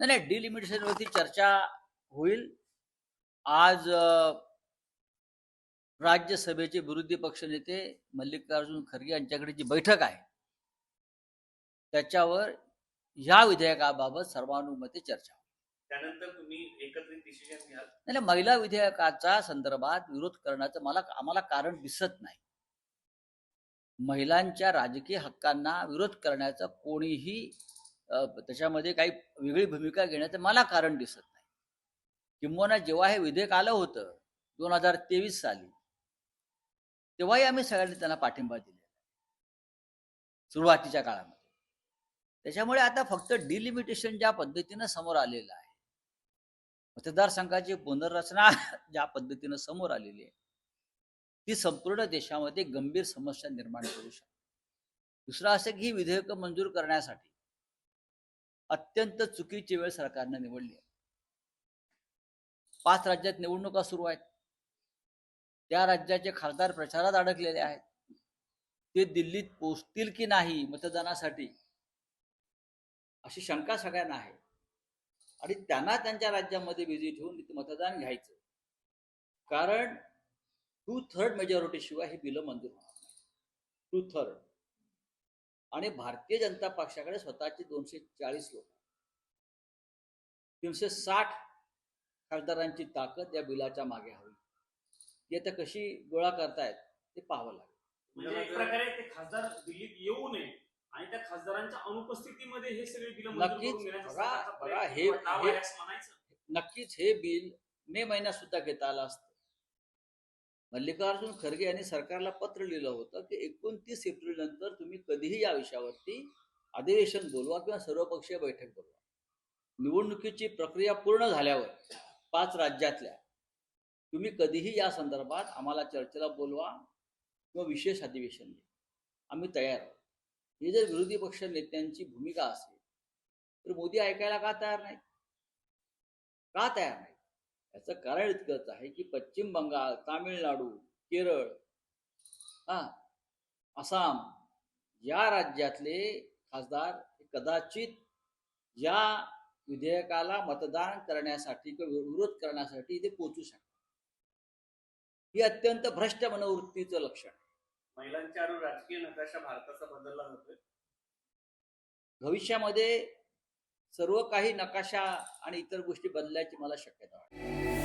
नाही नाही, डिलिमिटेशनवरती चर्चा होईल. आज राज्यसभेचे विरोधी पक्षनेते मल्लिकार्जुन खरगे यांच्याकडे जी बैठक आहे त्याच्यावर या विधेयकाबाबत सर्वानुमते चर्चा होईल. त्यानंतर तुम्ही एकत्रित डिसिजन घ्याल. नाही, महिला विधेयकाचा संदर्भात विरोध करण्याचं आम्हाला कारण दिसत नाही. महिलांच्या राजकीय हक्कांना विरोध करण्याचं कोणीही त्याच्यामध्ये काही वेगळी भूमिका घेण्याचं मला कारण दिसत नाही. किंबहुना जेव्हा हे विधेयक आलं होतं 2023 साली, तेव्हाही आम्ही सगळ्यांनी त्यांना पाठिंबा दिला सुरुवातीच्या काळामध्ये. त्याच्यामुळे आता फक्त डिलिमिटेशन ज्या पद्धतीनं समोर आलेलं आहे, मतदारसंघाची पुनर्रचना ज्या पद्धतीनं समोर आलेली आहे, ती संपूर्ण देशामध्ये गंभीर समस्या निर्माण करू शकते. दुसरं असं की ही विधेयकं मंजूर करण्यासाठी अत्यंत चुकीची वेळ सरकारनं निवडली आहे. 5 राज्यात निवडणुका सुरू आहेत. त्या राज्याचे खासदार प्रचारात अडकलेले आहेत. ते दिल्लीत पोहोचतील की नाही मतदानासाठी अशी शंका सगळ्यांना आहे. आणि त्यांना त्यांच्या राज्यामध्ये बिझी ठेवून मतदान घ्यायचं, कारण 2/3 मेजॉरिटी शिवाय ही बिलं मंजूर होणार नाही. 2/3. आणि भारतीय जनता पक्षाकडे स्वतःचे 240 लोक, 360 खासदारांची ताकद या बिलाच्या मागे हवी. ती आता कशी गोळा करतायत ते पाहावं लागेल. म्हणजे एक प्रकारे ते खासदार दिल्लीत येऊ नये आणि त्या खासदारांच्या अनुपस्थितीमध्ये हे सगळे बिल नक्कीच हे बिल मे महिन्यात सुद्धा घेता आलं असतं. मल्लिकार्जुन खरगे यांनी सरकारला पत्र लिहिलं होतं की 29 एप्रिल नंतर तुम्ही कधीही या विषयावरती अधिवेशन बोलवा किंवा सर्वपक्षीय बैठक बोलवा. निवडणुकीची प्रक्रिया पूर्ण झाल्यावर 5 राज्यातल्या तुम्ही कधीही या संदर्भात आम्हाला चर्चेला बोलवा किंवा विशेष अधिवेशन घ्या, आम्ही तयार आहोत. ही जर विरोधी पक्ष नेत्यांची भूमिका असेल तर मोदी ऐकायला का तयार नाही? का तयार नाही? याचं कारण इतकंच आहे की पश्चिम बंगाल, तामिळनाडू, केरळ, आसाम या राज्यातले खासदार कदाचित या विधेयकाला मतदान करण्यासाठी किंवा विरोध करण्यासाठी इथे पोहोचू शकतात. ही अत्यंत भ्रष्ट मनोवृत्तीचं लक्षण आहे. महिलांच्या राजकीय नकाशा भारताचा बदलला जातोय. भविष्यामध्ये सर्व काही नकाशा आणि इतर गोष्टी बदलण्याची मला शक्यता वाटते.